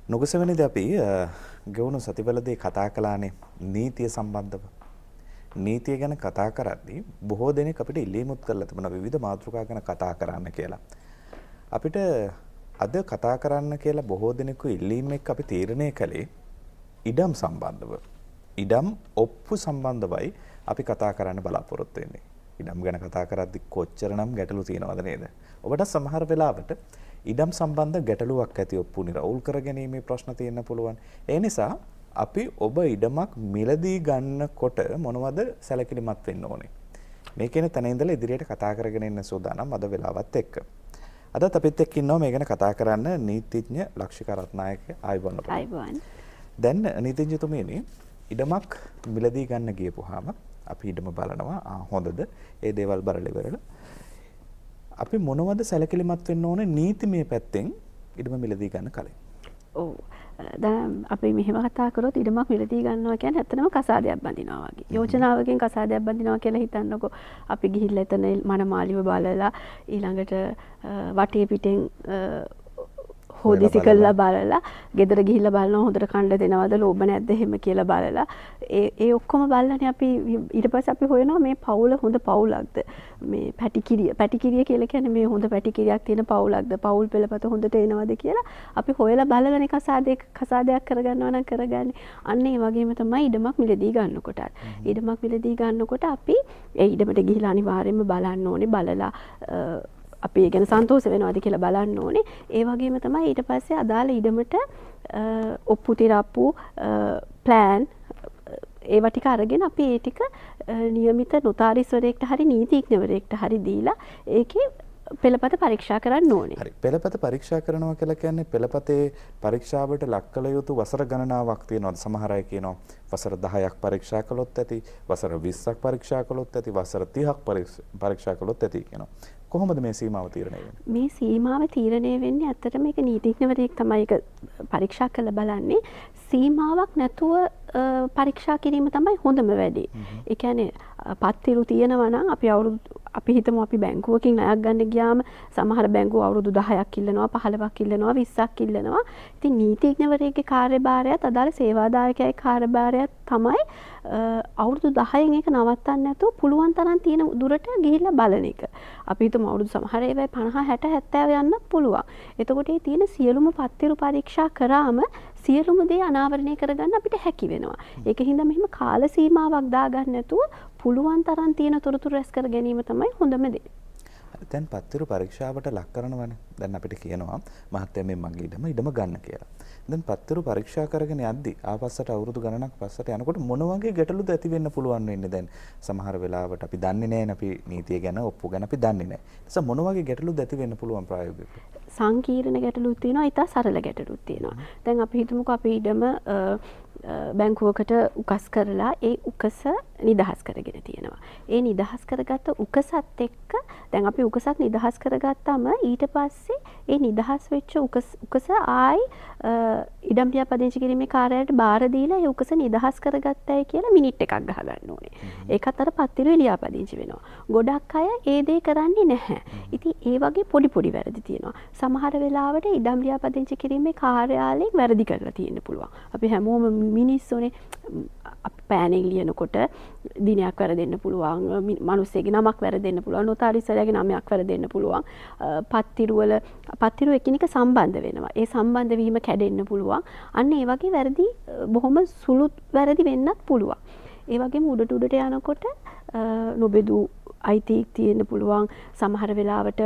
නුගසෙවණේදී අපි ගෙවුණු සතිවලදී කතා කළානේ නීතිය සම්බන්ධව. නීතිය ගැන කතා කරද්දී බොහෝ දෙනෙක් අපිට ඉල්ලීමුත් කරලා තිබුණා විවිධ මාතෘකා ගැන කතා කරන්න කියලා. අපිට අද කතා කරන්න කියලා බොහෝ දෙනෙකු ඉල්ලීම් එක්ක අපි තීරණය කළේ ඉඩම් සම්බන්ධව. ඉඩම් ඔප්පු සම්බන්ධවයි අපි කතා කරන්න බලාපොරොත්තු වෙන්නේ. ඉඩම් ගැන කතා කරද්දී කොච්චරනම් ගැටලු තියෙනවද නේද? ඔබට සමහර වෙලාවට ඉඩම් සම්බන්ධ ගැටලුවක් ඇති ඔප්පු නිරවුල් කරගැනීමේ ප්‍රශ්න තියෙන්න පුළුවන්. ඒ නිසා අපි ඔබ ඉඩමක් මිලදී ගන්නකොට මොනවද සැලකිලිමත් වෙන්න ඕනේ? මේ කියන තැන ඉඳලා ඉදිරියට කතා කරගෙන ඉන්න සූදානම් අද වෙලාවත් එක්ක. අදත් අපිත් එක්ක ඉන්නවා මේ ගැන කතා කරන්න නීතිඥ ලක්ෂිකා රත්නායක ආයුබෝවන්. දැන් නීතිඥතුමියනි ඉඩමක් මිලදී ගන්න ගියපුවාම අපි ඉඩම බලනවා හොඳද? ඒ දේවල් බලලා ඉවරලා අපි මොනවද සැලකිලිමත් වෙන්න ඕනේ නීතිමය පැත්තෙන් ඉඩම මිලදී ගන්න කලින්? ඔව්. දැන් අපි මෙහෙම කතා කරොත් ඉඩමක් මිලදී ගන්නවා කියන්නේ ඇත්තටම කසාදයක් බඳිනවා වගේ. යෝජනාවකින් කසාදයක් බඳිනවා කියලා හිතන්නකො. අපි ගිහිල්ලා එතන මනමාලිව බලලා ඊළඟට වටේ පිටෙන් හොදිසි කළා බලලා ගෙදර ගිහිල්ලා බලනවා හොඳට කණ්ඩ දෙනවද ලෝභ නැද්ද එහෙම කියලා බලලා ඒ ඔක්කොම බලලානේ අපි ඊට පස්සේ අපි හොයනවා මේ පවුල හොඳ පවුලක්ද මේ පැටිකිරිය කියලා කියන්නේ මේ හොඳ පැටිකිරියක් තියෙන පවුලක්ද පවුල් පෙළපත හොඳට එනවද කියලා අපි හොයලා බලලානේ කසාදයක් කරගන්නවා නම් කරගන්නේ අන්න ඒ වගේම තමයි ඉඩමක් මිලදී ගන්නකොට ඉඩමක් මිලදී ගන්නකොට අපි ඒ ඉඩමට ගිහිල්ලා අනිවාර්යයෙන්ම බලන්න ඕනේ බලලා අපි ඒ ගැන සන්තෝෂ වෙනවද කියලා බලන්න ඕනේ. ඒ වගේම තමයි ඊට පස්සේ අදාළ ඉඩමට ඔප්පු තිරප්පු ප්ලෑන් ඒවා ටික අරගෙන අපි ඒ ටික નિયમિત නොතාරිස්වරයෙක්ට හරි නීතිඥවරයෙක්ට හරි දීලා ඒකේ පෙළපත පරීක්ෂා කරන්න ඕනේ. හරි. පෙළපත පරීක්ෂා කරනවා කියලා කියන්නේ පෙළපතේ පරීක්ෂාවට ලක් කළ යුතු වසර ගණනාවක් තියෙනවා. සමහර අය කියනවා වසර 10ක් පරීක්ෂා කළොත් ඇති, වසර 20ක් පරීක්ෂා කළොත් ඇති, වසර 30ක් පරීක්ෂා කළොත් ඇති කියනවා. කොහොමද මේ සීමාව තීරණය වෙන්නේ? මේ සීමාව තීරණය වෙන්නේ ඇත්තටම මේක නීතිඥවරයෙක් තමයි ඒක පරීක්ෂා කරලා බලන්නේ. සීමාවක් නැතුව පරීක්ෂා කිරීම තමයි හොඳම වැඩේ. ඒ කියන්නේ පත්තිරු තියෙනවා නම් අපි හිතමු අපි බැංකුවකින් ණයක් ගන්න ගියාම සමහර බැංකුව අවුරුදු 10ක් ඉල්ලනවා 15ක් ඉල්ලනවා 20ක් ඉල්ලනවා. ඉතින් නීතිඥවරයෙක්ගේ කාර්යභාරයත් අදාළ සේවාදායකයාගේ කාර්යභාරයත් තමයි අවුරුදු 10න් ඒක නවත්තන්න නැතුව පුළුවන් තරම් තියෙන දුරට ගිහිල්ලා බලන එක. අපි හිතමු අවුරුදු සමහර ඒවා 50 60 70 යන්නත් පුළුවන්. එතකොට මේ තියෙන සියලුම පත්තිරු පරීක්ෂා කරාම සියලුම දේ අනාවරණය කරගන්න අපිට හැකි වෙනවා. ඒකින්ද මෙහෙම කාල සීමාවක් දාගන්න නැතුව පුළුවන් තරම් තියෙන තොරතුරු රැස් කර ගැනීම තමයි හොඳම දේ. දැන් පත්තිරු පරීක්ෂාවට ලක් කරනවනේ. දැන් අපිට කියනවා මහත්මයා මේ මගේ ඉඩම ගන්න කියලා. දැන් පත්තිරු පරීක්ෂා කරගෙන යද්දි ආපස්සට අවුරුදු ගණනක් පස්සට යනකොට මොන වගේ ගැටලුද ඇති වෙන්න පුළුවන් වෙන්නේ දැන් සමහර වෙලාවට අපි දන්නේ නැහැ අපි නීතිය ගැන ඔප්පු ගැන අපි දන්නේ නැහැ. ඒ නිසා මොන වගේ ගැටලුද ඇති වෙන්න පුළුවන් ප්‍රායෝගිකව? සංකීර්ණ ගැටලුත් තියෙනවා ඊට සරල ගැටලුත් තියෙනවා. දැන් අපි හිතමුකෝ අපි ඉඩම බැංකුවකට උකස් කරලා ඒ උකස නිදහස් කරගෙන තියෙනවා. ඒ නිදහස් කරගත්ත උකසත් එක්ක දැන් අපි උකසක් නිදහස් කරගත්තාම ඊට පස්සේ ඒ නිදහස් වෙච්ච උකස ආයි ඉඩම් ලියාපදිංචි කිරීමේ කාර්යාලයට බාර දීලා ඒ උකස නිදහස් කරගත්තයි කියලා මිනිට් එකක් ගහ ගන්න ඕනේ. ඒකත් අර පත්තිරුවේ ලියාපදිංචි වෙනවා. ගොඩක් අය ඒ දේ කරන්නේ නැහැ. ඉතින් ඒ වගේ පොඩි වැරදි තියෙනවා. සමහර වෙලාවට ඉඩම් ලියාපදිංචි කිරීමේ කාර්යාලයෙන් වැරදි කරලා තියෙන්න පුළුවන්. අපි හැමෝම මිනිස්සුනේ පෑනෙන් ලියනකොට දිනයක් වැරදෙන්න පුළුවන්, මිනිස්සෙගේ නමක් වැරදෙන්න පුළුවන්, නොතාරිස්වරයාගේ නමයක් වැරදෙන්න පුළුවන්. පත්තිරු එකිනෙක සම්බන්ධ වෙනවා. ඒ සම්බන්ධ වීම කැඩෙන්න පුළුවන්. අන්න ඒ වගේ වැරදි බොහොම සුළු වැරදි වෙන්නත් පුළුවන්. ඒ වගේම උඩට යනකොට නොබෙදු අයිති තියෙන්න පුළුවන්. සමහර වෙලාවට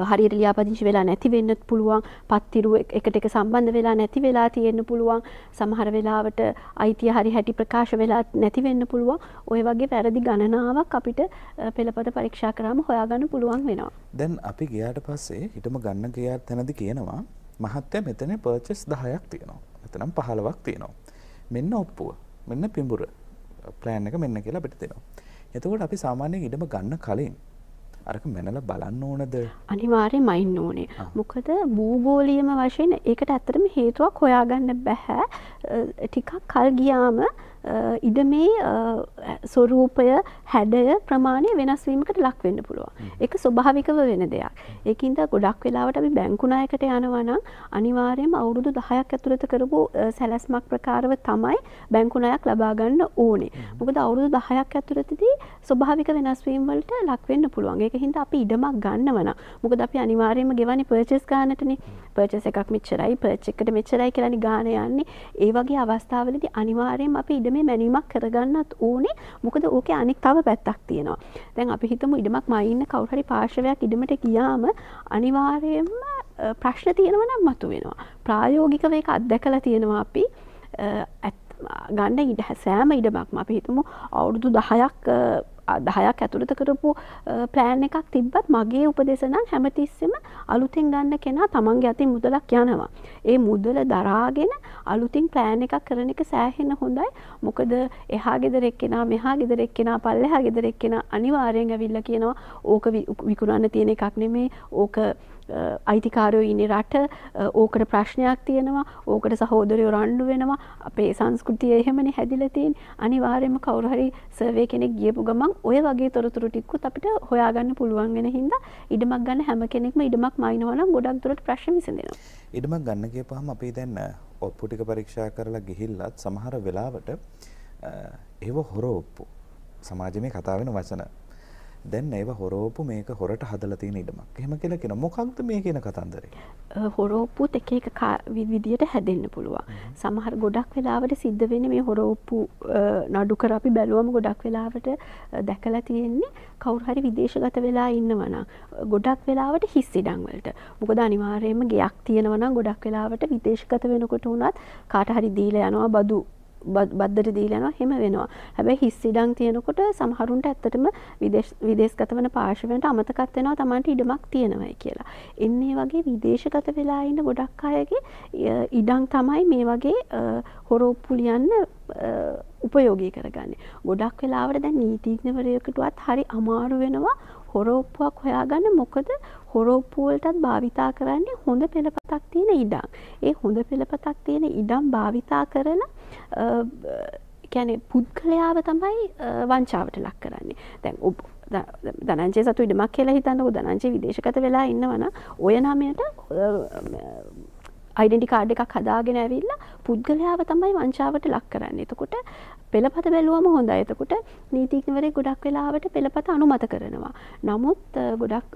හරියට ලියාපදිංචි වෙලා නැති වෙන්නත් පුළුවන්. පත්තිරු එකට එක සම්බන්ධ වෙලා නැති වෙලා තියෙන්න පුළුවන්. සමහර වෙලාවට අයිතිය හරි හැටි ප්‍රකාශ වෙලා නැති වෙන්න පුළුවන්. ওই වගේ වැරදි ගණනාවක් අපිට පෙළපත පරීක්ෂා කරාම හොයාගන්න පුළුවන් වෙනවා. දැන් අපි ගියාට පස්සේ හිටම ගන්න ගියා තැනදී කියනවා මහත්ය මෙතන පර්චේස් 10ක් තියෙනවා. මෙතනම් 15ක් තියෙනවා. මෙන්න ඔප්පුව. මෙන්න පිඹුර. ප්ලෑන් එක මෙන්න කියලා අපිට දෙනවා. එතකොට අපි සාමාන්‍යයෙන් ඉඩම ගන්න කලින් අරක මැනලා බලන්න ඕනද? අනිවාර්යෙන්ම ඉන්න ඕනේ. මොකද භූගෝලීයම වශයෙන් ඒකට ඇත්තටම හේතුවක් හොයාගන්න බෑ. ටිකක් කල් ගියාම ඉඩමේ ස්වරූපය හැඩය ප්‍රමාණය වෙනස් වීමකට ලක් වෙන්න පුළුවන්. ඒක ස්වභාවිකව වෙන දෙයක්. ඒකින්ද ගොඩක් වෙලාවට අපි බැංකු ණයකට යනවා නම් අනිවාර්යයෙන්ම අවුරුදු 10ක් ඇතුළත කරපු සැලැස්මක් ප්‍රකාරව තමයි බැංකු ණයක් ලබා ගන්න ඕනේ. මොකද අවුරුදු 10ක් ඇතුළතදී ස්වභාවික වෙනස් වීම වලට ලක් වෙන්න පුළුවන්. ඒක හින්දා අපි ඉඩමක් ගන්නව නම් මොකද අපි අනිවාර්යයෙන්ම ගෙවන්නේ පර්චේස් ගන්නටනේ. පර්චේස් එකක් මෙච්චරයි, පර්චේස් එකට මෙච්චරයි කියලානේ ගාන යන්නේ. ඒ වගේ අවස්ථාවලදී අනිවාර්යයෙන්ම අපි ඉඩමේ මැනීමක් කරගන්නත් ඕනේ. මොකද ඕකේ අනික් තව පැත්තක් තියෙනවා. දැන් අපි හිතමු ඉඩමක් මයින්න කවුරු හරි පාර්ශවයක් ඉඩමට ගියාම අනිවාර්යයෙන්ම ප්‍රශ්න තියෙනවා නම් මතුවෙනවා. ප්‍රායෝගිකව ඒක අත්දැකලා තියෙනවා අපි. ගන්න ඉඩ සෑම ඉඩමක්ම අපි හිතමු අවුරුදු 10ක් ඇතුළත කරපු ප්ලෑන් එකක් තිබ්බත් මගේ උපදෙස නම් හැමතිස්සෙම අලුතින් ගන්න කෙනා තමන්ගේ අතින් මුදලක් යනවා. ඒ මුදල දරාගෙන අලුතින් ප්ලෑන් එකක් කරන එක සෑහෙන හොඳයි. මොකද එහා ගෙදර එක්කෙනා මෙහා ගෙදර එක්කෙනා පල්ලෙහා ගෙදර එක්කෙනා අනිවාර්යෙන් ඇවිල්ලා කියනවා ඕක විකුණන්න තියෙන එකක් නෙමේ. ඕක අයිතිකාරයෝ ඉන්නේ රට, ඕකට ප්‍රශ්නයක් තියෙනවා, ඕකට සහෝදරයෝ රණ්ඩු වෙනවා. අපේ සංස්කෘතිය එහෙමනේ හැදිලා තියෙන්නේ. අනිවාර්යයෙන්ම කවුරු හරි සර්වේ කෙනෙක් ගියපු ගමන් ඔය වගේ තොරතුරු ටිකකුත් අපිට හොයාගන්න පුළුවන් වෙන හින්දා ඉඩමක් ගන්න හැම කෙනෙක්ම ඉඩමක් මයින්නවා නම් ගොඩක් දුරට ප්‍රශ්න විසඳෙනවා. ඉඩමක් ගන්න ගියපුවාම අපි දැන් ඔප්පු ටික පරීක්ෂා කරලා ගිහිල්ලත් සමහර වෙලාවට ඒව හොරෝප්පු සමාජයේ මේ කතා වෙන වචන දැන් ඒව හොරෝප්පු මේක හොරට හදලා තියෙන ඉඩමක්. එහෙම කියලා කියන මොකක්ද මේ කියන කතන්දරේ? හොරෝප්පුත් එක විදියට හැදෙන්න පුළුවන්. සමහර ගොඩක් වෙලාවට සිද්ධ වෙන්නේ මේ හොරෝප්පු නඩු කර අපි බැලුවම ගොඩක් වෙලාවට දැකලා තියෙන්නේ කවුරු හරි විදේශගත වෙලා ඉන්නවා නම් ගොඩක් වෙලාවට හිස් ඉඩම් වලට. මොකද අනිවාර්යයෙන්ම ගෙයක් තියෙනවා නම් ගොඩක් වෙලාවට විදේශගත වෙනකොට උනත් කාට හරි දීලා යනවා බදු බද්දට දීලා යනවා හැම වෙනවා. හැබැයි හිස් ඉඩම් තියෙනකොට සමහරුන්ට ඇත්තටම විදේශගත වෙන පාර්ශවයන්ට අමතකත් වෙනවා Tamanට ඉඩමක් තියෙනවායි කියලා. එන්නේ වගේ විදේශගත වෙලා ඉන්න ගොඩක් අයගේ ඉඩම් තමයි මේ වගේ හොරෝප්පු ලියන්න උපයෝගී කරගන්නේ. ගොඩක් වෙලාවට දැන් නීතිඥවරයෙකුටවත් හරි අමාරු වෙනවා හොරෝප්පුවක් හොයාගන්න. මොකද හොරෝප්පු වලටත් භාවිතා කරන්නේ හොඳ පෙළපතක් තියෙන ඉඩම්. ඒ හොඳ පෙළපතක් තියෙන ඉඩම් භාවිතා කරලා කියන්නේ පුද්ගලයාව තමයි වංචාවට ලක් කරන්නේ. දැන් ධනංජය සතු ඉඩමක් කියලා හිතන්නකො. ධනංජය විදේශගත වෙලා ඉන්නවනම් ඔය නමයට ඩෙන්ටි කාඩ් එකක් හදාගෙන ඇවිල්ලා පුද්ගලයාව තමයි වංචාවට ලක් කරන්නේ. එතකොට පෙළපත බැලුවම හොඳයි. එතකොට නීතිඥවරයෙක් ගොඩක් වෙලාවට පෙළපත අනුමත කරනවා. නමුත් ගොඩක්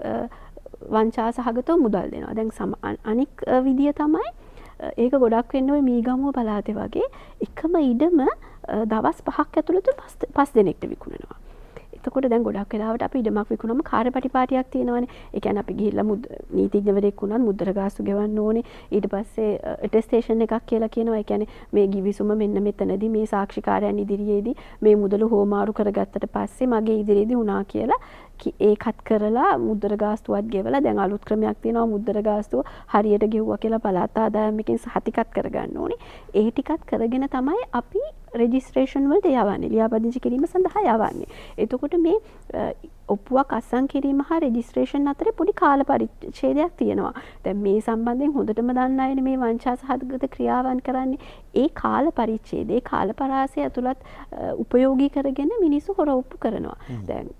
වංචා සහගතව මුදල් දෙනවා. දැන් අනික් විදිය තමයි ඒක ගොඩක් වෙන්නේ ඔය මීගමුව පළාතේ වගේ එකම ඉඩම දවස් 5ක් ඇතුළත 5 දෙනෙක්ට විකුණනවා. එතකොට දැන් ගොඩක් වෙලාවට අපි ඉඩමක් විකුණුවම කාර්යපටිපාටියක් තියෙනවානේ. ඒ කියන්නේ අපි ගිහිල්ලා නීතිඥවරයෙක් වුණත් මුද්දර ගාස්තු ගෙවන්න ඕනේ. ඊට පස්සේ ඇටෙස්ටේෂන් එකක් කියලා කියනවා. ඒ කියන්නේ මේ ගිවිසුම මෙන්න මෙතනදී මේ සාක්ෂිකාරයන් ඉදිරියේදී මේ මුදල හෝමාරු කරගත්තට පස්සේ මගේ ඉදිරියේදී වුණා කියලා ඒකත් කරලා මුද්දර ගාස්තුවත් ගෙවලා දැන් අලුත් ක්‍රමයක් තියෙනවා මුද්දර ගාස්තුව හරියට ගෙවුවා කියලා පළාත් ආදායමකින් සහතිකත් කරගන්න ඕනේ. ඒ ටිකත් කරගෙන තමයි අපි රෙජිස්ට්‍රේෂන් වලට යවන්නේ. ලියාපදිංචි කිරීම සඳහා යවන්නේ. එතකොට මේ ඔප්පුවක් අත්සන් කිරීම හා රෙජිස්ට්‍රේෂන් අතරේ පොඩි කාල පරිච්ඡේදයක් තියෙනවා. දැන් මේ සම්බන්ධයෙන් හොඳටම දන්න අයනේ මේ වංචා සහගත ක්‍රියාවන් කරන්නේ. ඒ කාල පරිච්ඡේදයේ කාල පරාසය ඇතුළත් උපයෝගී කරගෙන මිනිස්සු හොර ඔප්පු කරනවා. දැන්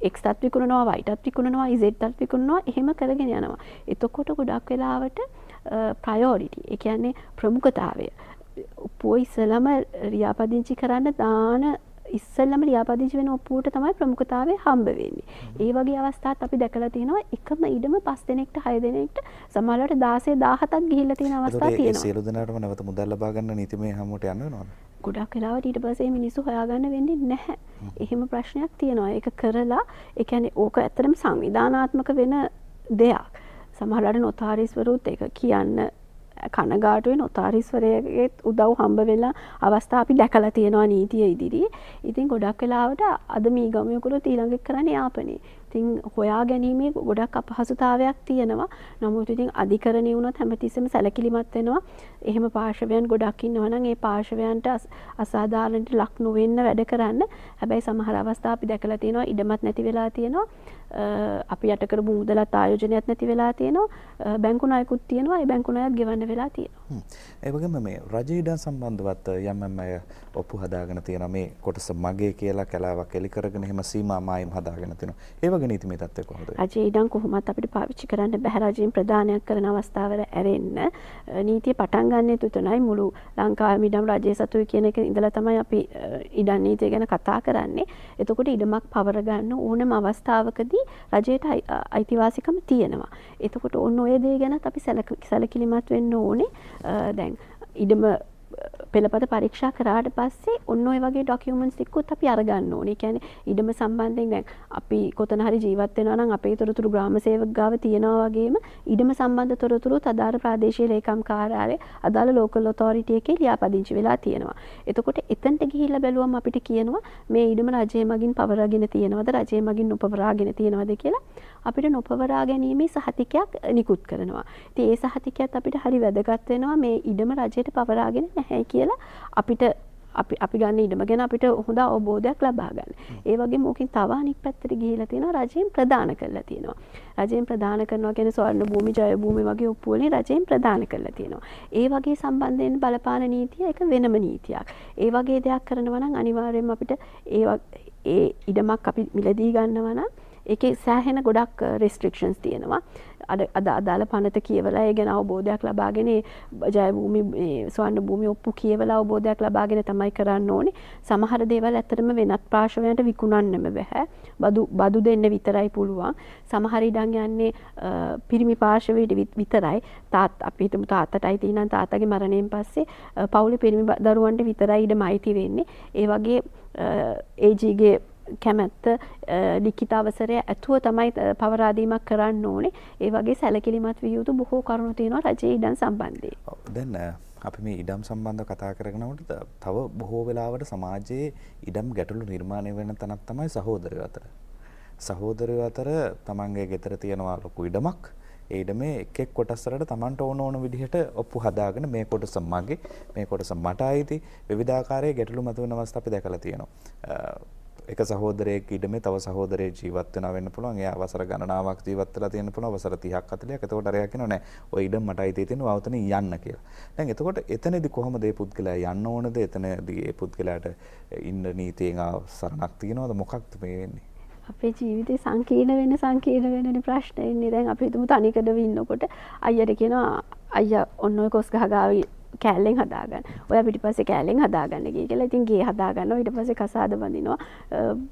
එක්ස්ටත් විකුණනවා වයිටත් විකුණනවා ඉසෙට්ටත් විකුණනවා එහෙම කරගෙන යනවා. එතකොට ගොඩක් වෙලාවට ප්‍රයොරිටි ඒ කියන්නේ ප්‍රමුඛතාවය ඔප්පුව ඉස්සලම ලියාපදිංචි කරන්න දාන ඉස්සෙල්ලම ලියාපදිංචි වෙන ඔප්පුවට තමයි ප්‍රමුඛතාවය හම්බ වෙන්නේ. ඒ වගේ අවස්ථාත් අපි දැකලා තියෙනවා එකම ඉඩම 5 දෙනෙක්ට 6 දෙනෙක්ට සමහරවිට 16 17ක් ගිහිල්ලා තියෙන අවස්ථා තියෙනවා. ඒ සියලු දෙනාටම නැවත මුදල් ලබා ගන්න නීතිමය හැමෝට යන්න වෙනවද? ගොඩක් වෙලාවට ඊට පස්සේ මිනිස්සු හොයාගන්න වෙන්නේ නැහැ. එහෙම ප්‍රශ්නයක් තියෙනවා. ඒක කරලා ඒ කියන්නේ ඕක ඇත්තටම සංවිධානාත්මක වෙන දෙයක්. සමහරවිට නොතාරිස්වරුත් ඒක කියන්න කනගාටුවේ නොතාරිස්වරයේ උදව් හම්බ වෙලා අවස්ථා අපි දැකලා තියෙනවා නීතිය ඉදිරියේ. ඉතින් ගොඩක් වෙලාවට අද මේ ගමයකුරුත් ඊළඟට කරන්නේ යාපනයේ. ඉතින් හොයා ගැනීමේ ගොඩක් අපහසුතාවයක් තියෙනවා. නමුත් ඉතින් අධිකරණේ වුණත් හැමතිස්සෙම සැලකිලිමත් වෙනවා. එහෙම පාර්ශවයන් ගොඩක් ඉන්නවා නම් ඒ පාර්ශවයන්ට අසාධාරණට ලක් නොවෙන්න වැඩ කරන්න. හැබැයි සමහර අවස්ථා අපි දැකලා තියෙනවා ඉඩමත් නැති වෙලා තියෙනවා. අපි යට කරපු මුදලත් ආයෝජනයක් නැති වෙලා තියෙනවා. බැංකු ණයකුත් තියෙනවා. ඒ බැංකු ණයත් ගෙවන්න වෙලා තියෙනවා. ඒ වගේම මේ රජ ඉඩම් සම්බන්ධවත් යම් අය ඔප්පු හදාගෙන තියෙනවා. මේ කොටස මගේ කියලා කලාවක් එලි කරගෙන එහෙම සීමා මායිම් හදාගෙන තියෙනවා. ඒ වගේ නීතිමය තත්ත්වය කොහොමද? රජ ඉඩම් කොහොමත් අපිට පාවිච්චි කරන්න බැහැ. රජයෙන් ප්‍රදානයක් කරන අවස්ථාවල ඇරෙන්න නීතිය පටන් ගන්නෙ තුනයි මුළු ලංකාවේ ඉඩම් රජයේ සතුයි කියන එක ඉඳලා තමයි අපි ඉඩම් නීතිය ගැන කතා කරන්නේ. එතකොට ඉඩමක් පවර ගන්න ඕනම අවස්ථාවකදී රජයට අයිතිවාසිකම තියෙනවා. එතකොට ඔන්න ඔය දේ ගැනත් අපි සැලකිලිමත් වෙන්න ඕනේ. දැන් ඉඩම පෙළපත පරීක්ෂා කරාට පස්සේ ඔන්න ඔය වගේ ඩොකියුමන්ට්ස් ටිකකුත් අපි අරගන්න ඕනේ. ඒ කියන්නේ ඉඩම සම්බන්ධයෙන් දැන් අපි කොතන හරි ජීවත් වෙනවා නම් අපේ තොරතුරු ග්‍රාම සේවක ගාව තියෙනවා වගේම ඉඩම සම්බන්ධ තොරතුරුත් අදාළ ප්‍රාදේශීය ලේකම් කාර්යාලය අදාළ ලෝකල් ඔතොරිටි එකේ ලියාපදිංචි වෙලා තියෙනවා. එතකොට එතනට ගිහිල්ලා බැලුවම අපිට කියනවා මේ ඉඩම රජය මගින් පවරාගෙන තියෙනවද රජය මගින් නොපවරාගෙන තියෙනවද කියලා අපිට නොපවරා ගැනීමේ සහතිකයක් නිකුත් කරනවා. ඉතින් ඒ සහතිකයත් අපිට හරි වැදගත් වෙනවා මේ ඉඩම රජයට පවරාගෙන නැහැ කියලා අපිට අපි ගන්න ඉඩම ගැන අපිට හොඳ අවබෝධයක් ලබා ගන්න. ඒ වගේම ඕකෙන් තව අනිත් පැත්තට ගිහිලා තියෙනවා රජයෙන් ප්‍රදාන කරලා තියෙනවා. රජයෙන් ප්‍රදාන කරනවා කියන්නේ ස්වර්ණ භූමි, ජය භූමි වගේ ඔප්පු වලින් රජයෙන් ප්‍රදාන කරලා තියෙනවා. ඒ වගේ සම්බන්ධයෙන් බලපාන නීතිය එක වෙනම නීතියක්. ඒ වගේ දෙයක් කරනවා නම් අනිවාර්යයෙන්ම අපිට ඒ ඉඩමක් අපි මිලදී ගන්නවා නම් ඒකේ සෑහෙන ගොඩක් රෙස්ට්‍රික්ෂන්ස් තියෙනවා. අදාළ පනත කියවලා ඒ ගැන අවබෝධයක් ලබාගෙන ජය භූමි ස්වර්ණ භූමි ඔප්පු කියවලා අවබෝධයක් ලබාගෙන තමයි කරන්න ඕනේ. සමහර දේවල් ඇත්තටම වෙනත් පාර්ශවයන්ට විකුණන්නම බෑ. බදු දෙන්න විතරයි පුළුවන්. සමහර ඉඩම් යන්නේ පිරිමි පාර්ශවයට විතරයි. අපි හිතමු තාත්තටයි තියෙනම් තාත්තගේ මරණයෙන් පස්සේ පවුලේ පිරිමි දරුවන්ට විතරයි ඉඩම අයිති වෙන්නේ. ඒ වගේ ඒජීගේ කැමැත්ත ලිඛිත අවසරය ඇතුව තමයි පවරාදීමක් කරන්න ඕනේ. ඒ වගේ සැලකිලිමත් විය යුතු බොහෝ කරුණු තියෙනවා රජයේ ඉඩම් සම්බන්ධයෙන්. දැන් අපි මේ ඉඩම් සම්බන්ධව කතා කරගෙනනකොට තව බොහෝ වෙලාවට සමාජයේ ඉඩම් ගැටලු නිර්මාණය වෙන තැනක් තමයි සහෝදරයෝ අතර. සහෝදරයෝ අතර තමන්ගේ ගෙදර තියෙනවා ලොකු ඉඩමක්. ඒ ඉඩමේ එක් කොටස් වලට තමන්ට ඕන විදිහට ඔප්පු හදාගෙන මේ කොටස මගේ, මේ කොටස මට අයිති විවිධාකාරයේ ගැටලු මතුවෙන අවස්ථා අපි දැකලා තියෙනවා. එක සහෝදරයෙක් ඉඩමේ තව සහෝදරයෙක් ජීවත් වෙනවා වෙන්න පුළුවන්. එයා වසර ගණනාවක් ජීවත් වෙලා තියෙන්න පුළුවන්. වසර 30ක් 40ක්. එතකොට අරයා කියනවා නෑ ඔය ඉඩම මට අයිති තියෙනවා වවතන යන්න කියලා. දැන් එතකොට එතනදී කොහොමද මේ පුද්ගලයා යන්න ඕනද? එතනදී මේ පුද්ගලයාට ඉන්න නීතියෙන් සරණක් තියෙනවද? මොකක්ද මේ වෙන්නේ? අපේ ජීවිතේ සංකීර්ණ වෙන ප්‍රශ්න එන්නේ. දැන් අපි හිතමු තනිකඩව ඉන්නකොට අයියට කියනවා අයියා ඔන්න ඔය කොස් ගහ ගාවි කෑල්ලෙන් හදාගන්න. ඔයා පිටිපස්සේ කෑල්ලෙන් හදාගන්න කියලා. ඉතින් ගේ හදාගන්නවා. ඊට පස්සේ කසාද බඳිනවා.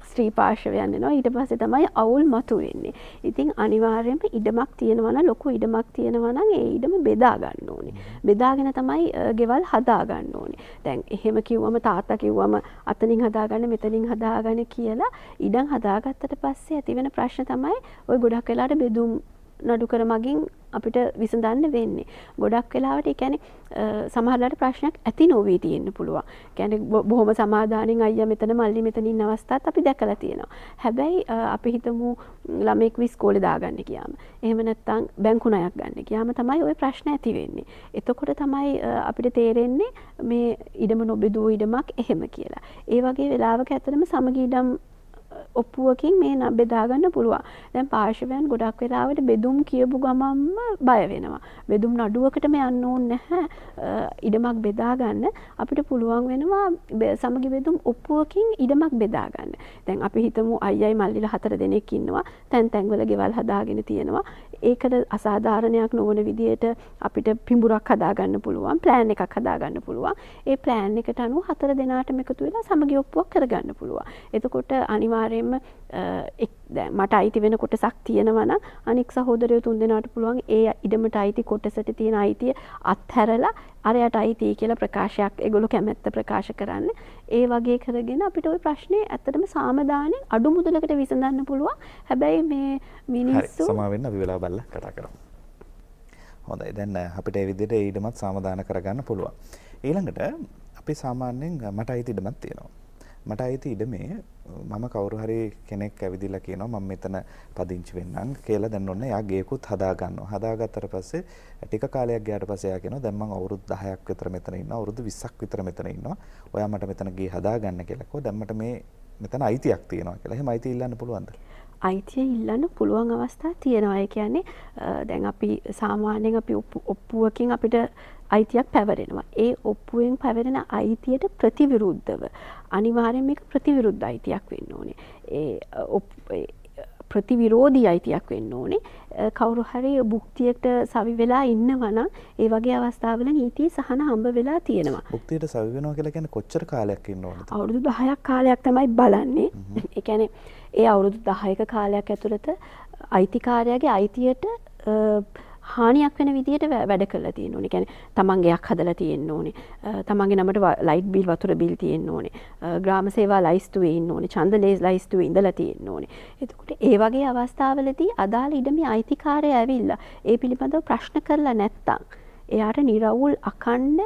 ස්ත්‍රී පාර්ශවයන් එනවා. ඊට පස්සේ තමයි අවුල් මතුවෙන්නේ. ඉතින් අනිවාර්යයෙන්ම ඉඩමක් තියෙනවා නම් ලොකු ඉඩමක් තියෙනවා නම් ඒ ඉඩම බෙදා ගන්න ඕනේ. බෙදාගෙන තමයි ගෙවල් හදා ගන්න ඕනේ. දැන් එහෙම කිව්වම තාත්තා කිව්වම අතනින් හදාගන්න මෙතනින් හදාගන්න කියලා ඉඩම් හදාගත්තට පස්සේ ඇති වෙන ප්‍රශ්න තමයි ওই ගොඩක් වෙලාවට බෙදුම් නඩුකර මගින් අපිට විසඳන්න වෙන්නේ. ගොඩක් වෙලාවට ඒ කියන්නේ සමහරවිට ප්‍රශ්නයක් ඇති නොවී තියෙන්න පුළුවන්. කියන්නේ බොහොම සමාදානෙන් අයියා මෙතන මල්ලි මෙතන ඉන්න අවස්ථාත් අපි දැකලා තියෙනවා. හැබැයි අපි හිතමු ළමෙක් ඉස්කෝලේ දාගන්න ගියාම එහෙම නැත්නම් බැංකු ණයක් ගන්න ගියාම තමයි ওই ප්‍රශ්න ඇති වෙන්නේ. එතකොට තමයි අපිට තේරෙන්නේ මේ ඉඩම නොබෙදුව ඉඩමක් එහෙම කියලා. ඒ වගේ වෙලාවක ඇත්තටම සමගි ඉඩම් ඔප්පුවකින් මේ බෙදා ගන්න පුළුවන්. දැන් පාර්ශවයන් ගොඩක් වෙලාවට බෙදුම් කියපු ගමන්ම බය වෙනවා. බෙදුම් නඩුවකටම යන්න ඕනේ නැහැ. ඉඩමක් බෙදා ගන්න අපිට පුළුවන් වෙනවා සමගි බෙදුම් ඔප්පුවකින් ඉඩමක් බෙදා ගන්න. දැන් අපි හිතමු අයියයි මල්ලිලා 4 දෙනෙක් ඉන්නවා. තැන් වල ගෙවල් හදාගෙන තියෙනවා. ඒකට අසාධාරණයක් නොවන විදිහට අපිට පිඹුරක් හදා ගන්න පුළුවන්. ප්ලෑන් එකක් හදා ගන්න පුළුවන්. ඒ ප්ලෑන් එකට අනුව 4 දෙනාටම එකතු වෙලා සමගි ඔප්පුවක් කරගන්න පුළුවන්. එතකොට අනිවාර්යයෙන්ම මට අයිති වෙන කොටසක් තියෙනවා නම් අනික් සහෝදරයෝ 3 දෙනාට පුළුවන් ඒ ඉඩමට අයිති කොටසට තියෙන අයිතිය අත්හැරලා අරයට අයිති කියලා ප්‍රකාශයක් ඒගොල්ලෝ කැමැත්ත ප්‍රකාශ කරන්න. ඒ වගේ කරගෙන අපිට ওই ප්‍රශ්නේ ඇත්තටම සාමදානෙන් අඩු මුදලකට විසඳන්න පුළුවන්. හැබැයි මේ මිනිස්සු සමා වෙන්න අපි වෙලාව බලලා කතා කරමු. හොඳයි. දැන් අපිට මේ විදිහට ඒ ඉඩමත් සාමදාන කරගන්න පුළුවන්. ඊළඟට අපි සාමාන්‍යයෙන් මට අයිති ඉඩමක් තියෙනවා. මට අයිති ඉඩමේ මම කවුරු හරි කෙනෙක් ඇවිදලා කියනවා මම මෙතන පදිංචි වෙන්නම් කියලා දැන් ඔන්න එයා ගේකුත් හදා ගන්නවා. හදාගත්තට පස්සේ ටික කාලයක් ගියාට පස්සේ එයා කියනවා දැන් මම අවුරුදු 10ක් විතර මෙතන ඉන්නවා. අවුරුදු 20ක් විතර මෙතන ඉන්නවා. ඔයා මට මෙතන ගේ හදා ගන්න කියලා කිව්වා. දැන් මට මෙතන අයිතියක් තියෙනවා කියලා. එහෙම අයිතිය ඉල්ලන්න පුළුවන්ද? අයිතිය ඉල්ලන්න පුළුවන් අවස්ථා තියෙනවා. ඒ කියන්නේ දැන් අපි සාමාන්‍යයෙන් අපි ඔප්පුවකින් අපිට අයිතියක් පැවරෙනවා. ඒ ඔප්පුවෙන් පැවරෙන අයිතියට ප්‍රතිවිරුද්ධව අනිවාර්යෙන් මේක ප්‍රතිවිරුද්ධ අයිතියක් වෙන්න ඕනේ. ඒ ප්‍රතිවිරෝධී අයිතියක් වෙන්න ඕනේ. කවුරු හරි භුක්තියට සවි වෙලා ඉන්නවා නම් ඒ වගේ අවස්ථාවල නීතිය සහන හම්බ වෙලා තියෙනවා. භුක්තියට සවි වෙනවා කියලා කියන්නේ කොච්චර කාලයක් ඉන්න ඕනද? අවුරුදු 10ක් කාලයක් තමයි බලන්නේ. ඒ කියන්නේ ඒ අවුරුදු 10ක කාලයක් ඇතුළත අයිතිකාරයාගේ අයිතියට හානියක් වෙන විදියට වැඩ කරලා තියෙන්න ඕනේ. කියන්නේ තමන්ගේ යක් හදලා තියෙන්න ඕනේ. තමන්ගේ නමට ලයිට් බිල් වතුර බිල් තියෙන්න ඕනේ. ග්‍රාම සේවා ලයිස්තුවේ ඉන්න ඕනේ. ඡන්ද ලයිස්තුවේ ඉඳලා තියෙන්න ඕනේ. එතකොට ඒ වගේ අවස්ථාවලදී අදාළ ඉඩමේ අයිතිකාරයා ඇවිල්ලා ඒ පිළිබඳව ප්‍රශ්න කරලා නැත්තම් එයාට නිරවුල් අකණ්ඩ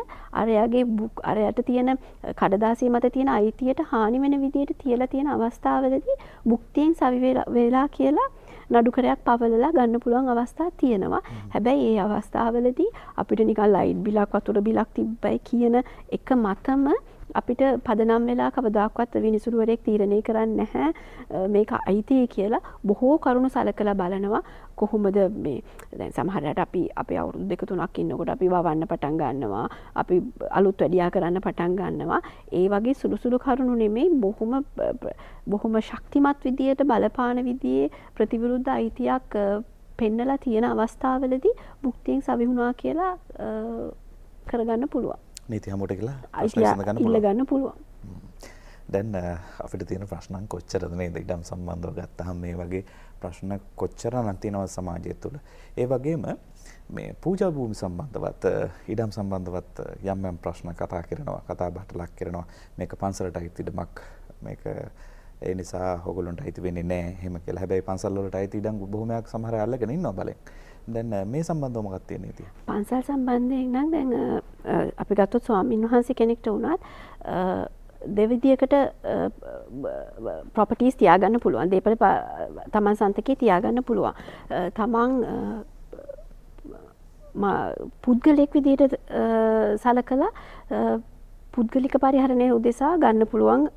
අරයට තියෙන කඩදාසිය මත තියෙන අයිතියට හානි වෙන විදියට තියලා තියෙන අවස්ථාවලදී භුක්තියෙන් සවි වෙලා කියලා නඩුකරයක් පවලලා ගන්න පුළුවන් අවස්ථා තියෙනවා. හැබැයි ඒ අවස්ථාවලදී අපිට නිකන් ලයිට් බිලක් වතුර බිලක් තිබ්බයි කියන එක මතම අපිට පදනම් වෙලා කවදාකවත් විනිසුරුවරයෙක් තීරණය කරන්නේ නැහැ මේක අයිතියි කියලා. බොහෝ කරුණු සලකලා බලනවා කොහොමද මේ දැන් සමහරවිට අපි අපේ අවුරුදු 2-3ක් ඉන්නකොට අපි වවන්න පටන් ගන්නවා. අපි අලුත් වැඩියා කරන්න පටන් ගන්නවා. ඒ වගේ සුළු සුළු කරුණු නෙමෙයි බොහොම ශක්තිමත් විදියට බලපාන විදිහේ ප්‍රතිවිරුද්ධ අයිතියක් පෙන්නලා තියෙන අවස්ථාවලදී භුක්තියෙන් සවි වුණා කියලා කරගන්න පුළුවන්. නීති හමුවට කියලා ඉල්ල ගන්න පුළුවන්. දැන් අපිට තියෙන ප්‍රශ්න කොච්චරද නේද? ඉඩම් සම්බන්ධව ගත්තහම මේ වගේ ප්‍රශ්න කොච්චරක් තියෙනවද සමාජය තුළ? ඒ වගේම මේ පූජා භූමි සම්බන්ධවත් ඉඩම් සම්බන්ධවත් යම් යම් ප්‍රශ්න කතා කරනවා, කතා බහට ලක් කරනවා. මේක පන්සලට අයිති ඉඩමක්, මේක ඒ නිසා ඔයගොල්ලන්ට අයිති වෙන්නේ නැහැ එහෙම කියලා. හැබැයි පන්සල් වලට අයිති ඉඩම් බොහොමයක් සමහර අය අල්ලගෙන ඉන්නවා බලෙන්. දැන් මේ සම්බන්ධව මොකක්ද තියෙන්නේ ඉතින්? පන්සල් සම්බන්ධයෙන් නම් දැන් අපි ගත්තොත් ස්වාමීන් වහන්සේ කෙනෙක්ට වුණත් දෙවිදියකට ප්‍රොපර්ටිස් තියාගන්න පුළුවන්. දේපල තමන් සන්තකේ තියාගන්න පුළුවන්. තමන් පුද්ගලයෙක් විදියට සලකලා පුද්ගලික පරිහරණය උදෙසා ගන්න පුළුවන්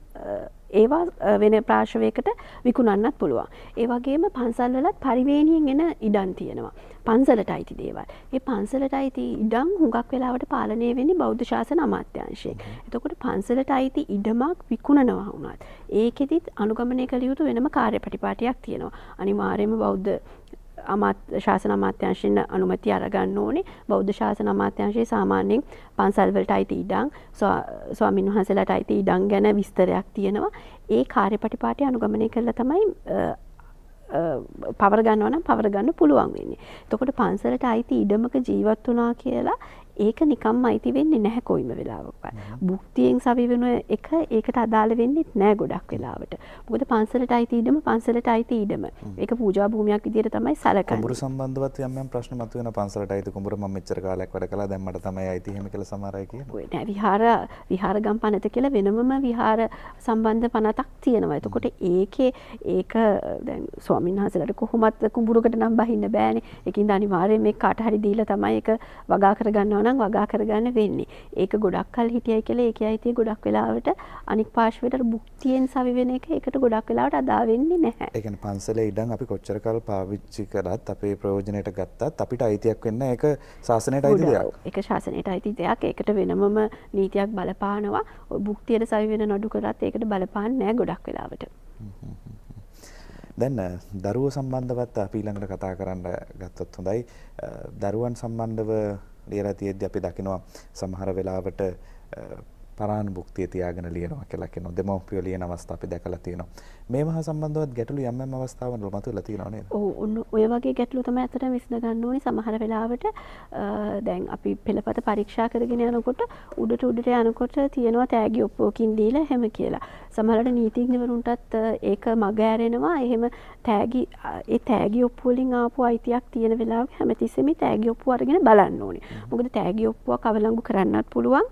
ඒවා වෙන ප්‍රාශවයකට විකුණන්නත් පුළුවන්. ඒ වගේම පන්සල් වලත් පරිවේණියෙන් එන ඉඩම් තියෙනවා. පන්සලට අයිති දේවල්. ඒ පන්සලට අයිති ඉඩම් හුඟක් වෙලාවට පාලනය වෙන්නේ බෞද්ධ ශාසන අමාත්‍යාංශයෙන්. එතකොට පන්සලට අයිති ඉඩමක් විකුණනවා වුණත් ඒකෙදිත් අනුගමනය කළ යුතු වෙනම කාර්යපටිපාටියක් තියෙනවා. අනිවාර්යයෙන්ම බෞද්ධ ශාසන අමාත්‍යාංශයෙන් අනුමැතිය අරගන්න ඕනේ. බෞද්ධ ශාසන අමාත්‍යාංශයේ සාමාන්‍යයෙන් පන්සල් වලට අයිති ඉඩම් ස්වාමීන් වහන්සේලාට අයිති ඉඩම් ගැන විස්තරයක් තියෙනවා. ඒ කාර්යපටිපාටි අනුගමනය කරලා තමයි පවර ගන්නවා නම් පවර ගන්න පුළුවන් වෙන්නේ. එතකොට පන්සලට අයිති ඉඩමක ජීවත් වුණා කියලා ඒක නිකම්ම අයිති වෙන්නේ නැහැ කොයිම වෙලාවකවත්. භුක්තියෙන් සවි වෙන එක ඒකට අදාළ වෙන්නේ නැහැ ගොඩක් වෙලාවට. මොකද පන්සලට අයිති ඉඩම පන්සලට අයිති ඉඩම. ඒක පූජා භූමියක් විදියට තමයි සැලකන්නේ. කුඹුරු සම්බන්ධවත් යම් යම් ප්‍රශ්න මතුවෙන පන්සලට අයිති කුඹුර මම මෙච්චර කාලයක් වැඩ කළා දැන් මට තමයි අයිති එහෙම කියලා සමහර අය කියනවා. ඔය නෑ විහාරගම් පනත කියලා වෙනමම විහාර සම්බන්ධ පනතක් තියෙනවා. එතකොට ඒක දැන් ස්වාමීන් වහන්සේලාට කොහොමත් කුඹුරකට නම් බහින්න බෑනේ. ඒකින්ද අනිවාර්යයෙන් මේ කාට හරි දීලා තමයි ඒක වගා කරගන්නවා නම් වගා කරගන්න වෙන්නේ. ඒක ගොඩක් කල් හිටියයි කියලා ඒකයි අයිතිය ගොඩක් වෙලාවට අනික් පාර්ශ්වයට භුක්තියෙන් සවි වෙන එක ඒකට ගොඩක් වෙලාවට අදාළ වෙන්නේ නැහැ. ඒ කියන්නේ පන්සලේ ඉඩම් අපි කොච්චර කාල පාවිච්චි කරත් අපේ ප්‍රයෝජනයට ගත්තත් අපිට අයිතියක් වෙන්නේ ඒක ශාසනයට අයිති දෙයක්. ඒක ශාසනයට අයිති දෙයක්. ඒකට වෙනමම නීතියක් බලපානවා. ඔය භුක්තියට සවි වෙන නඩු කරත් ඒකට බලපාන්නේ නැහැ ගොඩක් වෙලාවට. දැන් දරුවෝ සම්බන්ධවත් අපි ඊළඟට කතා කරන්න ගත්තොත් හොඳයි. දරුවන් සම්බන්ධව ලියලා තියෙද්දි අපි දකිනවා සමහර වෙලාවට පරාණ භුක්තිය තියාගෙන ලියනවා කියලා කියනවා. දෙමව්පියෝ ලියන අවස්ථා අපි දැකලා තියෙනවා. මේවා සම්බන්ධවත් ගැටලු යම් යම් අවස්ථාවල මතුවලා තියෙනවා නේද? ඔව් ඔය වගේ ගැටලු තමයි අතට විසඳ ගන්න ඕනේ. සමහර වෙලාවට දැන් අපි පෙළපත පරීක්ෂා කරගෙන යනකොට උඩට යනකොට තියෙනවා තෑගි ඔප්පුවකින් දීලා එහෙම කියලා. සමහරවිට නීතිඥවරුන්ටත් ඒක මග ඇරෙනවා. එහෙම තෑගි ඔප්පුව වලින් ආපු අයිතියක් තියෙන වෙලාවක හැමතිස්සෙම තෑගි ඔප්පුව අරගෙන බලන්න ඕනේ. මොකද තෑගි ඔප්පුවක් අවලංගු කරන්නත් පුළුවන්.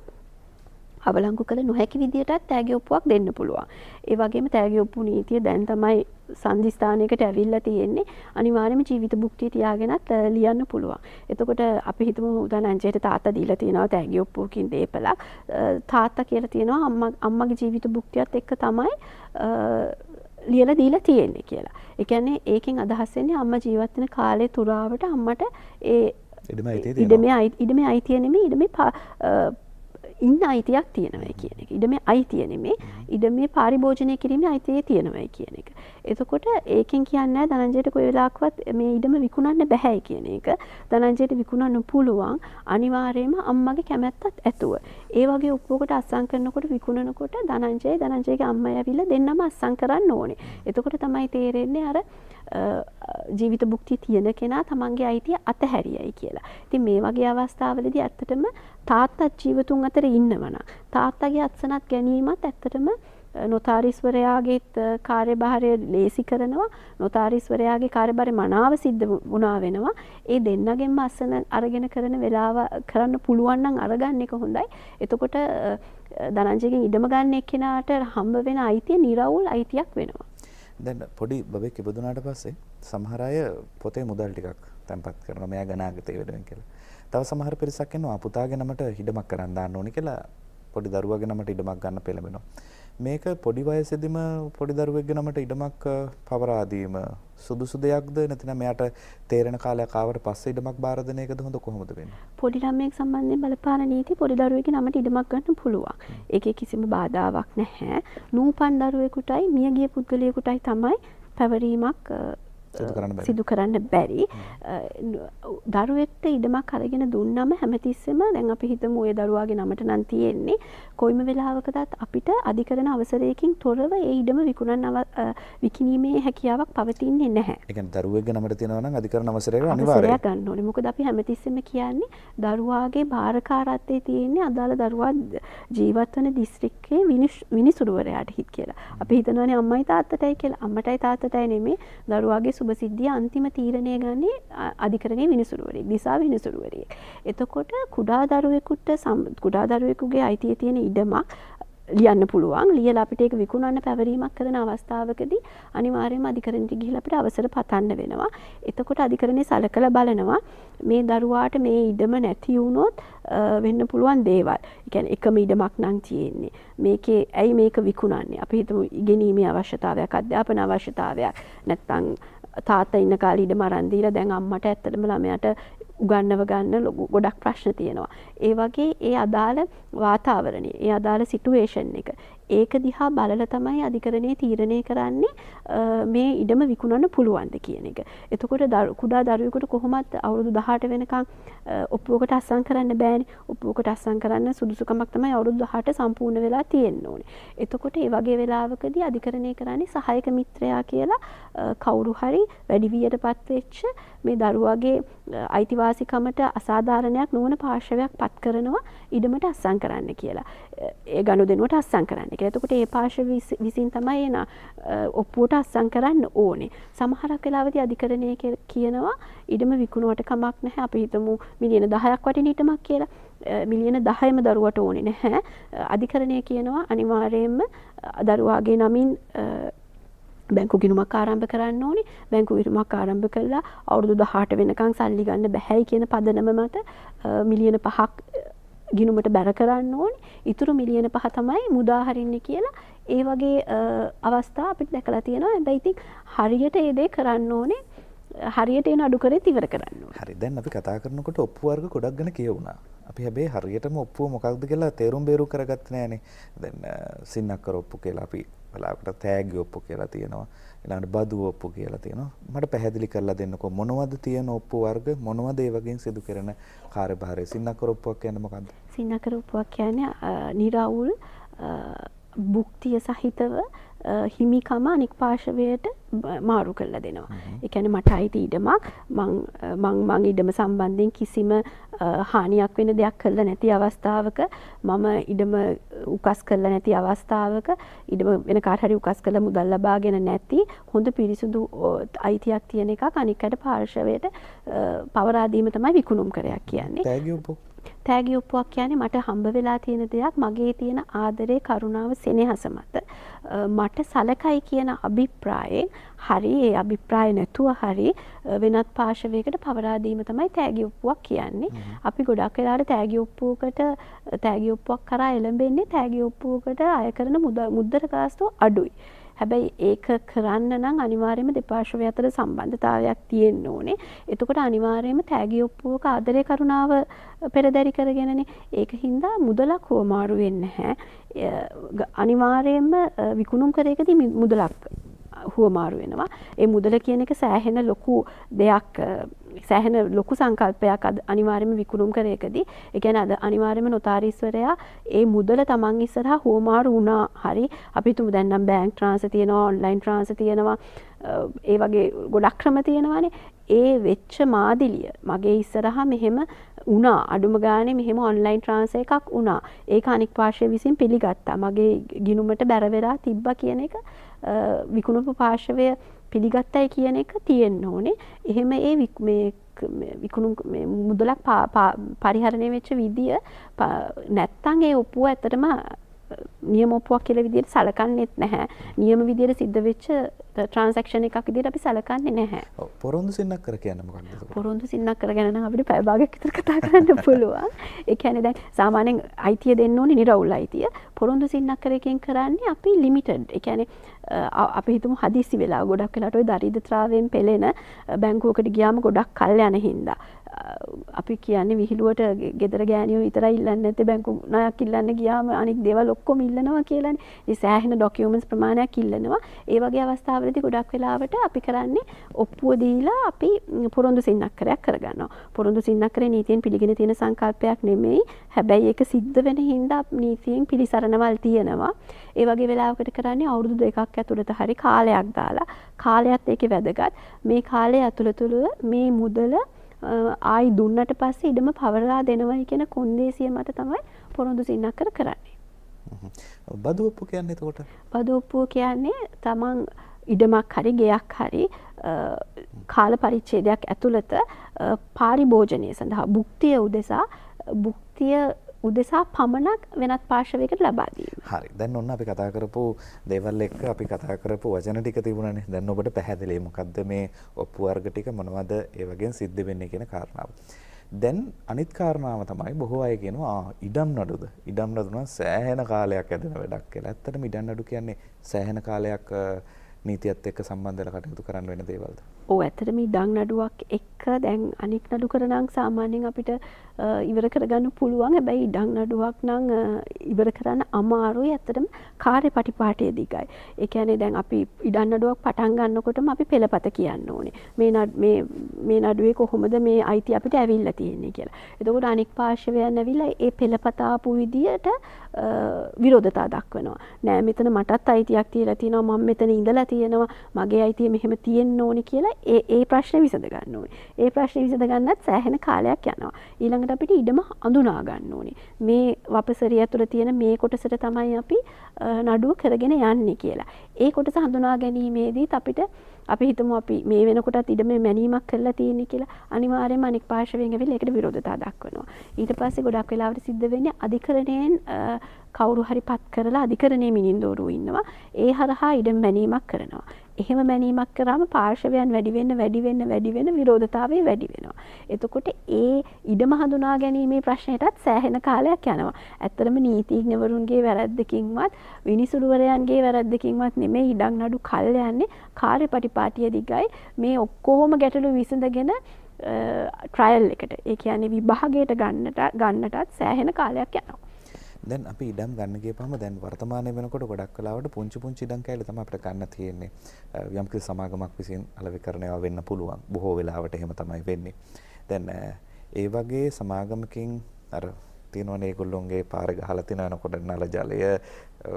අවලංගු කළ නොහැකි විදියටත් තෑගි ඔප්පුවක් දෙන්න පුළුවන්. ඒ වගේම තෑගි ඔප්පු නීතිය දැන් තමයි සංදිස්ථානයකට ඇවිල්ලා තියෙන්නේ. අනිවාර්යයෙන්ම ජීවිත භුක්තිය තියාගෙනත් ලියන්න පුළුවන්. එතකොට අපි හිතමු උදාහරණයක් තාත්තා දීලා තියෙනවා තෑගි ඔප්පුවකින් දේපලක්. තාත්තා කියලා තියෙනවා අම්මගේ ජීවිත භුක්තියත් එක්ක තමයි ලියලා දීලා තියෙන්නේ කියලා. ඒ කියන්නේ ඒකෙන් අදහස් වෙන්නේ අම්මා ජීවත් වෙන කාලේ තුරාවට අම්මට ඒ ඉඩමේ අයිතිය නෙමෙයි ඉන්න අයිතියක් තියෙනවා කියන එක. ඉඩමේ අයිතිය නෙමෙයි ඉඩමේ පරිභෝජනය කිරීමේ අයිතිය තියෙනවා කියන එක. එතකොට ඒකෙන් කියන්නේ ධනංජයට කොයි වෙලාවකවත් මේ ඉඩම විකුණන්න බෑ කියන එක. ධනංජයට විකුණන්න පුළුවන් අනිවාර්යයෙන්ම අම්මගේ කැමැත්තත් ඇතුව. ඒ වගේ ඔප්පුවකට අස්සම් කරනකොට විකුණනකොට ධනංජයගේ අම්මයි ඇවිල්ලා දෙන්නම අස්සම් කරන්න ඕනේ. එතකොට තමයි තේරෙන්නේ අර ජීවිත භුක්තිය තියෙන කෙනා තමන්ගේ අයිතිය අතහැරියයි කියලා. ඉතින් මේ වගේ අවස්ථාවලදී ඇත්තටම තාත්තත් ජීවතුන් අතර ඉන්නවනම් තාත්තගේ අත්සනත් ගැනීමත් ඇත්තටම නොතාරිස්වරයාගේත් කාර්යභාරය ලේසි කරනවා. නොතාරිස්වරයාගේ කාර්යභාරය මනාව සිද්ධ වුණා වෙනවා. ඒ දෙන්නගෙන්ම අසන අරගෙන කරන වෙලාව කරන්න පුළුවන් නම් අරගන්න එක හොඳයි. එතකොට ධනංජයගෙන් ඉඩම ගන්න එක්කෙනාට හම්බ වෙන අයිතිය නිරවුල් අයිතියක් වෙනවා. දැන් පොඩි බබෙක් ඉපදුනාට පස්සේ සමහර අය පොතේ මුදල් ටිකක් තැන්පත් කරනවා මෙයා ගනාගතේ වෙනුවෙන් කියලා. තව සමහර පිරිසක් ඉන්නවා පුතාගේ නමට ඉඩමක් කරන් දාන්න ඕනි කියලා පොඩි දරුවාගේ නමට ඉඩමක් ගන්න පෙළඹෙනවා. මේක පොඩි වයසේදීම පොඩි දරුවෙක්ගේ නමට ඉඩමක් පවරා දීම සුදුසු දෙයක්ද නැත්නම් මෙයාට තේරෙන කාලයක් ආවට පස්සේ ඉඩමක් බාර දෙන එකද හොඳ කොහොමද වෙන්නේ? පොඩි ළමයෙක් සම්බන්ධයෙන් බලපාන නීති පොඩි දරුවෙක්ගේ නමට ඉඩමක් ගන්න පුළුවන්. ඒකේ කිසිම බාධාවක් නැහැ. නූපන් දරුවෙකුටයි මියගිය පුද්ගලයෙකුටයි තමයි පැවරීමක් සිදු කරන්න බැරි. දරුවෙක්ට ඉඩමක් අරගෙන දුන්නම හැමතිස්සෙම දැන් අපි හිතමු ඔය දරුවාගේ නමට නම් තියෙන්නේ කොයිම වෙලාවකටත් අපිට අධිකරණ අවසරයකින් තොරව ඒ ඉඩම විකිණීමේ හැකියාවක් පවතින්නේ නැහැ. ඒ කියන්නේ දරුවෙක්ගේ නමට තියෙනවා නම් අධිකරණ අවසරය අනිවාර්යයි. ගන්න ඕනේ. මොකද අපි හැමතිස්සෙම කියන්නේ දරුවාගේ භාරකාරත්වයේ තියෙන්නේ අදාළ දරුවා ජීවත් වෙන දිස්ත්‍රික්කයේ විනිසුරුවරයාට හිට කියලා. අපි හිතනවානේ අම්මයි තාත්තටයි කියලා. අම්මටයි තාත්තටයි නෙමෙයි දරුවාගේ සුභසිද්ධිය අන්තිම තීරණය ගන්නේ අධිකරණයේ විනිසුරුවරයෙක්, දිසා විනිසුරුවරයෙක්. එතකොට කුඩා දරුවෙකුගේ අයිතිය තියෙන ඉඩමක් ලියන්න පුළුවන්. ලියලා අපිට ඒක විකුණන්න පැවරීමක් කරන අවස්ථාවකදී අනිවාර්යයෙන්ම අධිකරණයට ගිහිල්ලා අපිට අවසර පතන්න වෙනවා. එතකොට අධිකරණය සලකලා බලනවා මේ දරුවාට මේ ඉඩම නැති වුණොත් වෙන්න පුළුවන් දේවල්. ඒ කියන්නේ එකම ඉඩමක් නම් තියෙන්නේ. මේකේ ඇයි මේක විකුණන්නේ? අපි හිතමු ඉගෙනීමේ අවශ්‍යතාවයක්, අධ්‍යාපන අවශ්‍යතාවයක්. නැත්නම් තාත්තා ඉන්න කාලේ ඉඩම අරන් දීලා දැන් අම්මට ඇත්තටම ළමයාට උගන්නව ගන්න ගොඩක් ප්‍රශ්න තියෙනවා. ඒ වගේ ඒ අදාළ වාතාවරණය, ඒ අදාළ සිටුේෂන් එක ඒක දිහා බලලා තමයි අධිකරණයේ තීරණය කරන්නේ මේ ඉඩම විකුණන්න පුළුවන්ද කියන එක. එතකොට කුඩා දරුවෙකුට කොහොමත් අවුරුදු 18 වෙනකන් ඔප්පුවකට අස්සම් කරන්න බෑනේ. ඔප්පුවකට අස්සම් කරන්න සුදුසුකමක් තමයි අවුරුදු 18 සම්පූර්ණ වෙලා තියෙන්න ඕනේ. එතකොට ඒ වගේ වෙලාවකදී අධිකරණය කරන්නේ සහායක මිත්‍රයා කියලා කවුරු හරි වැඩි වියටපත් වෙච්ච මේ දරුවාගේ අයිතිවාසිකමට අසාධාරණයක් නොවන පාර්ශවයක් පත් කරනවා ඉඩමට අස්සම් කරන්න කියලා. ඒ ගනුදෙනුවට අස්සම් කරන්න. එතකොට ඒ පාර්ශව විසින් තමයි එන ඔප්පුවට අස්සම් කරන්න ඕනේ. සමහරක් වෙලාවදී අධිකරණය කියනවා ඉඩම විකුණුවට කමක් නැහැ. අපි හිතමු මිලියන 10ක් වටින ඉඩමක් කියලා. මිලියන 10ම දරුවට ඕනේ නැහැ. අධිකරණය කියනවා අනිවාර්යයෙන්ම දරුවාගේ නමින් බැංකු ගිණුමක් ආරම්භ කරන්න ඕනේ. බැංකු ගිණුමක් ආරම්භ කළා අවුරුදු 18 වෙනකන් සල්ලි ගන්න බැහැයි කියන පදනම මත මිලියන 5ක් ගිණුමට බැර කරන්න ඕනේ. ඊටු මිලියන 5 තමයි මුදා හරින්නේ කියලා ඒ වගේ අවස්ථා අපිට දැකලා තියෙනවා. හැබැයි ඉතින් හරියට ඒ දේ කරන්න ඕනේ. හරියට එන අඩු කරේ ඉවර කරන්න ඕනේ. හරි. දැන් අපි කතා කරනකොට ඔප්පු වර්ග ගොඩක් ගැන කියවුණා. අපි හැබැයි හරියටම ඔප්පුව මොකක්ද කියලා තේරුම් බේරු කරගත්තේ නෑනේ. දැන් සින්නක්කර ඔප්පු කියලා අපි බලාකට තෑගි ඔප්පු කියලා තියෙනවා. ඊළඟට බදු ඔප්පු කියලා තියෙනවා. මට පැහැදිලි කරලා දෙන්නකෝ මොනවද තියෙන ඔප්පු වර්ග මොනවද ඒ වගේන් සිදු කරන කාර්යභාරය? සින්නක්කර ඔප්පුවක් කියන්නේ මොකක්ද? සින්නක්කර ඔප්පුවක් කියන්නේ නිරවුල් භුක්තිය සහිතව හිමිකම අනික් පාර්ශවයට මාරු කරලා දෙනවා. ඒ කියන්නේ මට අයිති ඉඩමක් මං ඉඩම සම්බන්ධයෙන් කිසිම හානියක් වෙන දෙයක් කළා නැති අවස්ථාවක මම ඉඩම උකස් කළා නැති අවස්ථාවක ඉඩම වෙන කාට හරි උකස් කළා මුදල් ලබාගෙන නැති හොඳ පිරිසුදු අයිතියක් තියෙන එකක් අනිකට පාර්ශවයට පවරා දීම තමයි විකුණුම් කරයක් කියන්නේ. තෑගි ඔප්පුවක් කියන්නේ මට හම්බ වෙලා තියෙන දෙයක් මගේ තියෙන ආදරේ කරුණාව සෙනෙහස මත මට සලකයි කියන අභිප්‍රායෙන් හරි ඒ අභිප්‍රාය නැතුව හරි වෙනත් පාර්ශවයකට පවරා දීම තමයි තෑගි ඔප්පුවක් කියන්නේ. අපි ගොඩක් වෙලාවට තෑගි ඔප්පුවක් කරා එළඹෙන්නේ තෑගි ඔප්පුවකට අය කරන මුද්දර ගාස්තුව අඩුයි. හැබැයි ඒක කරන්න නම් අනිවාර්යයෙන්ම දෙපාර්ශ්වය අතර සම්බන්ධතාවයක් තියෙන්න ඕනේ. එතකොට අනිවාර්යයෙන්ම තෑගි ඔප්පුවක ආදරේ කරුණාව පෙරදරි කරගෙනනේ. ඒක හින්දා මුදලක් හුවමාරු වෙන්නේ නැහැ. අනිවාර්යයෙන්ම විකුණුම් කරේකදී මුදලක් හුවමාරු වෙනවා. ඒ මුදල කියන එක සෑහෙන ලොකු දෙයක්, සෑහෙන ලොකු සංකල්පයක් අනිවාර්යයෙන්ම විකුණුම් කරේකදී. ඒ කියන්නේ අද අනිවාර්යයෙන්ම නොතාරීස්වරයා ඒ මුදල තමන් ඉස්සරහා හුවමාරු වුණා. හරි අපි හිතමු දැන් නම් බැංක් ට්‍රාන්ස්ෆර් තියෙනවා, ඔන්ලයින් ට්‍රාන්ස්ෆර් තියෙනවා, ඒ වගේ ගොඩක් ක්‍රම තියෙනවානේ. ඒ වෙච්ච මාදිලිය මගේ ඉස්සරහා මෙහෙම වුණා, අඩුම ගානේ මෙහෙම ඔන්ලයින් ට්‍රාන්ස්ෆර් එකක් වුණා. ඒක අනික් පාර්ශ්වය විසින් පිළිගත්තා. මගේ ගිණුමට බැර වෙලා තිබ්බා කියන එක විකුණුපු පාර්ශවය පිළිගත්තයි කියන එක තියෙන්න ඕනේ. එහෙම ඒ විකුණුම් මුදලක් පරිහරණය වෙච්ච විදිය නැත්තම් ඒ ඔප්පුව ඇත්තටම නියම ඔප්පුවක් කියලා විදියට සලකන්නේත් නැහැ. නියම විදියට සිද්ධ වෙච්ච ට්‍රාන්සැක්ෂන් එකක් විදියට අපි සලකන්නේ නැහැ. පොරොන්දු සින්නක් කර කියන්නේ මොකක්ද? පොරොන්දු සින්නක් කර ගැන නම් අපිට පැය භාගයක් විතර කතා කරන්න පුළුවන්. ඒ කියන්නේ දැන් සාමාන්‍යයෙන් අයිතිය දෙන්න ඕනේ නිරවුල් අයිතිය. පොරොන්දු සින්නක් කරකින් කරන්නේ අපි ලිමිටඩ්. ඒ කියන්නේ අපි හිතමු හදිසි වෙලා ගොඩක් වෙලාට ওই දරිද්‍රතාවයෙන් පෙළෙන බැංකුවකට ගියාම ගොඩක් කල් යන හින්දා අපි කියන්නේ විහිළුවට ගෙදර ගෑනියෝ විතරයි ඉල්ලන්නේ නැත්තේ බැංකු ණයක් ඉල්ලන්න ගියාම අනික් දේවල් ඔක්කොම ඉල්ලනවා කියලානේ. ඒ සෑහෙන ඩොකියුමන්ට්ස් ප්‍රමාණයක් ඉල්ලනවා. ඒ වගේ අවස්ථාවලදී ගොඩක් වෙලාවට අපි කරන්නේ ඔප්පුව දීලා අපි පොරොන්දු සින්නක්කරයක් කරගන්නවා. පොරොන්දු සින්නක්කරේ නීතියෙන් පිළිගෙන තියෙන සංකල්පයක් නෙමෙයි. හැබැයි ඒක සිද්ධ වෙන හින්දා නීතියෙන් පිළිසරණවල් තියෙනවා. ඒ වගේ වෙලාවකට කරන්නේ අවුරුදු 2ක් ඇතුළත හරි කාලයක් දාලා කාලයත් ඒකේ වැදගත්. මේ කාලය ඇතුළත මේ මුදල ආයි දුන්නට පස්සේ ඉඩම පවරලා දෙනවයි කියන කොන්දේසිය මත තමයි පොරොන්දු සින්නක්කර කරන්නේ. බදු ඔප්පු කියන්නේ එතකොට? බදු ඔප්පුව කියන්නේ තමන් ඉඩමක් හරි ගෙයක් හරි කාල පරිච්ඡේදයක් ඇතුළත පාරිභෝජනය සඳහා භුක්තිය උදෙසා පමණක් වෙනත් පාර්ශවයකට ලබා දීම. හරි. දැන් ඔන්න අපි කතා කරපු දේවල් එක්ක අපි කතා කරපු වචන ටික තිබුණානේ. දැන් ඔබට පැහැදිලි මොකද්ද මේ ඔප්පු වර්ග ටික මොනවද ඒ වගේම සිද්ධ වෙන්නේ කියන කාරණාව. දැන් අනිත් කාරණාව තමයි බොහෝ අය කියනවා ඉඩම් නඩුද? ඉඩම් නඩු නම් සෑහෙන කාලයක් ඇදෙන වැඩක් කියලා. ඇත්තටම ඉඩම් නඩු කියන්නේ සෑහෙන කාලයක් නීතියත් එක්ක සම්බන්ධ වෙලා කටයුතු කරන්න වෙන දේවල්ද? ඔව් ඇත්තටම ඉඩම් නඩුවක් එක්ක දැන් අනික් නඩු කරනනම් සාමාන්‍යයෙන් අපිට ඉවර කරගන්න පුළුවන්. හැබැයි ඉඩම් නඩුවක් නම් ඉවර කරන්න අමාරුයි. ඇත්තටම කාර්යපටිපාටිය දිගයි. ඒ කියන්නේ දැන් අපි ඉඩම් නඩුවක් පටන් ගන්නකොටම අපි පෙළපත කියන්න ඕනේ. මේ නඩුවේ කොහොමද මේ අයිති අපිට ඇවිල්ලා තියෙන්නේ කියලා. එතකොට අනික් පාර්ශවයන් ඇවිල්ලා ඒ පෙළපත ආපු විදියට විරෝධතා දක්වනවා. නෑ මෙතන මටත් අයිතියක් තියලා තියෙනවා, මම මෙතන ඉඳලා තියෙනවා, මගේ අයිතිය මෙහෙම තියෙන්න ඕනේ කියලා ඒ ප්‍රශ්නේ විසඳ ගන්න ඕනේ. ඒ ප්‍රශ්නේ විසඳ ගන්නත් සෑහෙන කාලයක් යනවා. ඊළඟට අපිට ඉඩම හඳුනා ගන්න ඕනේ. මේ වපසරිය ඇතුළේ තියෙන මේ කොටසට තමයි අපි නඩුව කරගෙන යන්නේ කියලා. ඒ කොටස හඳුනා ගැනීමේදීත් අපි හිතමු අපි මේ වෙනකොටත් ඉඩමේ මැනීමක් කරලා තියෙන්නේ කියලා අනිවාර්යයෙන්ම අනික් පාර්ශවයෙන් ඇවිල්ලා ඒකට විරෝධතා දක්වනවා. ඊට පස්සේ ගොඩක් වෙලාවට සිද්ධ වෙන්නේ අධිකරණයෙන් කවුරු හරි පත් කරලා අධිකරණයේ මිනින්දෝරුව ඉන්නවා. ඒ හරහා ඉඩම් මැනීමක් කරනවා. එහෙම මැනීමක් කරාම පාර්ශවයන් වැඩි වෙන්න විරෝධතාවය වැඩි වෙනවා. එතකොට ඒ ඉඩම හඳුනා ගැනීමේ ප්‍රශ්නයටත් සෑහෙන කාලයක් යනවා. ඇත්තටම නීතිඥවරුන්ගේ වැරද්දකින්වත් විනිසුරුවරයන්ගේ වැරද්දකින්වත් නෙමෙයි ඉඩම් නඩු කල් යන්නේ කාර්යපටිපාටිය දිගයි. මේ ඔක්කොම ගැටලු විසඳගෙන ට්‍රයල් එකට ඒ කියන්නේ විභාගයට ගන්නටත් සෑහෙන කාලයක් යනවා. දැන් අපි ඉඩම් ගන්න ගියපම දැන් වර්තමානයේ වෙනකොට ගොඩක් වෙලාවට පුංචි ඉඩම් කැලේ තමයි අපිට ගන්න තියෙන්නේ. යම්කිසි සමාගමක් විසින් අලෙවිකරණයව වෙන්න පුළුවන්. බොහෝ වෙලාවට එහෙම තමයි වෙන්නේ. දැන් ඒ වගේ සමාගමකින් අර තියෙනවනේ ඒගොල්ලොන්ගේ පාර ගහලා තිනනකොට නල ජලය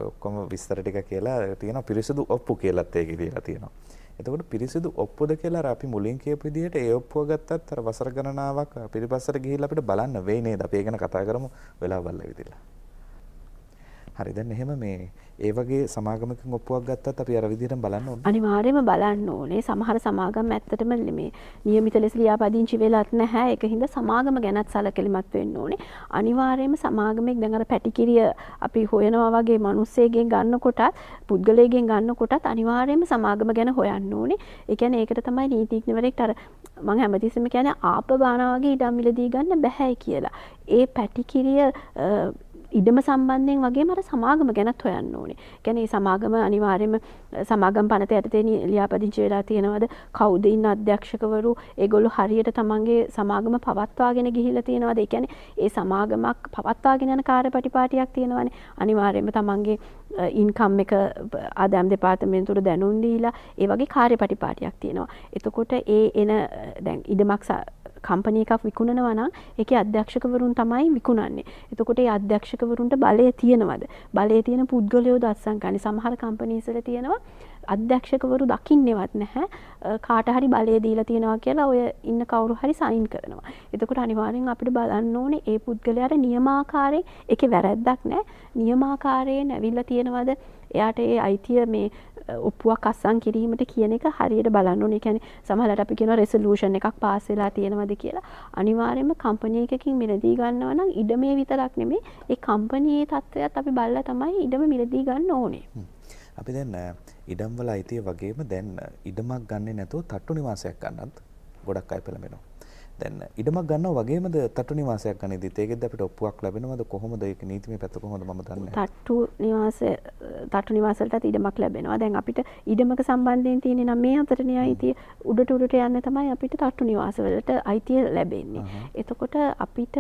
ඔක්කොම විස්තර ටික කියලා තියෙනවා. පිරිසිදු ඔප්පු කියලාත් ඒකේ දීලා තියෙනවා. එතකොට පිරිසිදු ඔප්පුද කියලා අර අපි මුලින් කියපු විදිහට ඒ ඔප්පුව ගත්තත් අර වසර ගණනාවක් පිටිපස්සට ගිහිල්ලා අපිට බලන්න වෙයි නේද? අපි ඒ ගැන කතා කරමු වෙලාව බලලා විදිහට. හරි දැන් එහෙම මේ ඒ වගේ සමාගමකින් ඔප්පුවක් ගත්තත් අපි අර විදිහටම බලන්න ඕනේ. අනිවාර්යයෙන්ම බලන්න ඕනේ. සමහර සමාගම් ඇත්තටම මේ નિયમિત ලෙස ලියාපදිංචි වෙලත් නැහැ. ඒක හින්දා සමාගම ගැනත් සැලකිලිමත් වෙන්න ඕනේ. අනිවාර්යයෙන්ම සමාගමෙක් දැන් අර පැටිකිරිය අපි හොයනවා වගේ මිනිස්සෙගෙන් ගන්නකොටත් පුද්ගලයෙක්ගෙන් ගන්නකොටත් අනිවාර්යයෙන්ම සමාගම ගැන හොයන්න ඕනේ. ඒ කියන්නේ ඒකට තමයි නීතිඥවරයෙක්ට අර මම හැමතිස්සෙම කියන්නේ ආප බානා වගේ ඉඩම් මිලදී ගන්න බෑ කියලා. ඒ පැටිකිරිය ඉඩම සම්බන්ධයෙන් වගේම අර සමාගම ගැනත් හොයන්න ඕනේ. කියන්නේ සමාගම අනිවාර්යයෙන්ම සමාගම් පනත යටතේ ලියාපදිංචි වෙලා තියෙනවද? කවුද ඉන්න අධ්‍යක්ෂකවරු? ඒගොල්ලෝ හරියට තමන්ගේ සමාගම පවත්වාගෙන ගිහිල්ලා තියෙනවද? ඒ කියන්නේ ඒ සමාගමක් පවත්වාගෙන යන කාර්යපටිපාටියක් තියෙනවනේ. අනිවාර්යයෙන්ම තමන්ගේ ඉන්කම් එක ආදායම් දෙපාර්තමේන්තුවට දැනුම් දීලා ඒ වගේ කාර්යපටිපාටියක් තියෙනවා. එතකොට ඒ එන දැන් ඉඩමක් කම්පැනි එකක් විකුණනවා නම් ඒකේ අධ්‍යක්ෂකවරුන් තමයි විකුණන්නේ. එතකොට ඒ අධ්‍යක්ෂකවරුන්ට බලය තියෙනවද? බලය තියෙන පුද්ගලයෝ දස්සන් ගන්න. සමහර කම්පැනිස් වල තියෙනවා අධ්‍යක්ෂකවරු දකින්නේවත් නැහැ. කාට හරි බලය දීලා තියෙනවා කියලා ඔය ඉන්න කවුරු හරි සයින් කරනවා. එතකොට අනිවාර්යෙන් අපිට බලන්න ඕනේ ඒ පුද්ගලයාට නියමාකාරයෙන් ඒකේ වැරැද්දක් නැහැ. නියමාකාරයෙන් ඇවිල්ලා තියෙනවද? එයාට ඒ අයිතිය මේ ඔප්පුවක් අස්සන් කිරීමට කියන එක හරියට බලන්න ඕනේ. කියන්නේ සමහරවිට අපි කියනවා රෙසලූෂන් එකක් පාස් වෙලා තියෙනවද කියලා. අනිවාර්යයෙන්ම කම්පැනි එකකින් මිලදී ගන්නවා නම් ඉඩමේ විතරක් නෙමෙයි ඒ කම්පැනියේ තත්ත්වයක් අපි බලලා තමයි ඉඩම මිලදී ගන්න ඕනේ. අපි දැන් ඉඩම් වල අයිතිය වගේම දැන් ඉඩමක් ගන්නේ නැතුව තට්ටු නිවාසයක් ගන්නත් ගොඩක් අය පෙළඹෙනවා. දැන් ඉඩමක් ගන්නවා වගේමද තට්ටු නිවාසයක් ගන්නේදිත් ඒකෙද්ද අපිට ඔප්පුවක් ලැබෙනවද කොහොමද ඒක නීතිමය පැත්ත කොහොමද මම දන්නේ නැහැ. තට්ටු නිවාස වලට ඉඩමක් ලැබෙනවා. දැන් අපිට ඉඩමක සම්බන්ධයෙන් තියෙන්නේ නම් මේ අතරනේ අයිතිය උඩට යන්න තමයි අපිට තට්ටු නිවාස වලට අයිතිය ලැබෙන්නේ. එතකොට අපිට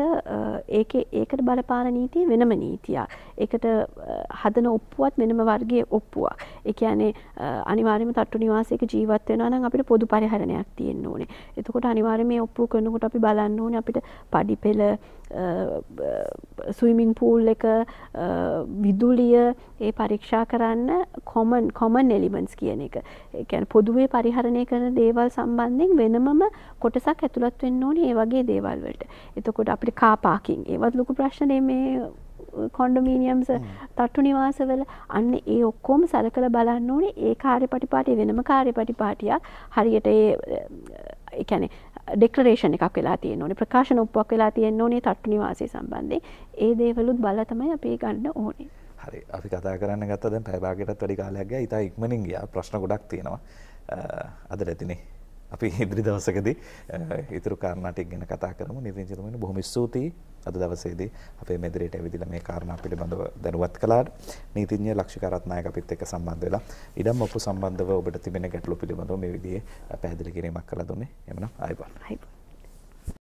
ඒකට බලපාන නීතිය වෙනම නීතියක්. ඒකට හදන ඔප්පුවත් වෙනම වර්ගයේ ඔප්පුවක්. ඒ කියන්නේ අනිවාර්යයෙන්ම තට්ටු නිවාසයක ජීවත් වෙනවා නම් අපිට පොදු පරිහරණයක් තියෙන්න ඕනේ. එතකොට අනිවාර්යයෙන් මේ ඔප්පුව කරනකොට අපි බලන්න ඕනේ අපිට පඩි පෙළ ස්විමිං පූල් එක විදුලිය ඒ පරීක්ෂා කරන්න කොමන් එලිමන්ට්ස් කියන එක. ඒ කියන්නේ පොදුවේ පරිහරණය කරන දේවල් සම්බන්ධයෙන් වෙනමම කොටසක් ඇතුළත් වෙන්න ඕනේ ඒ වගේ දේවල් වලට. එතකොට අපිට කාර් පාකින් ඒවත් ලොකු ප්‍රශ්නේ මේ කොන්ඩොමීනියම්ස් තට්ටු නිවාසවල අන්න ඒ ඔක්කොම සලකලා බලන්න ඕනේ ඒ කාර්යපටිපාටිය වෙනම කාර්යපටිපාටියක් හරියට ඒ කියන්නේ ඩෙක්ලරේෂන් එකක් වෙලා තියෙන්න ඕනේ ප්‍රකාශන ඔප්පුවක් වෙලා තියෙන්න ඕනේ තට්ටු නිවාසය සම්බන්ධයෙන් ඒ දේවලුත් බලලා තමයි අපි ගන්න ඕනේ. හරි අපි කතා කරන්න ගත්තා දැන් පැය භාගයකටත් වැඩි කාලයක් ගියා. ඊට ඉක්මනින් ගියා. ප්‍රශ්න ගොඩක් තියෙනවා. අද රැතිනේ අපි ඉදිරි දවසකදී ඊතුරු කාරණා ටික ගැන කතා කරමු. නිතින්චතුමනි බොහොම ස්තුතියි. අද දවසේදී අපේ මෙදිරියට ඇවිදලා මේ කාරණා පිළිබඳව දැනුවත් කළාට නීතිඥ ලක්ෂිකා රත්නායක අපිත් එක්ක සම්බන්ධ වෙලා ඉඩම් ඔප්පු සම්බන්ධව ඔබට තිබෙන ගැටලු පිළිබඳව මේ විදිහේ පැහැදිලි කිරීමක් කළා දුන්නේ. එhmenan ආයිබෝන්.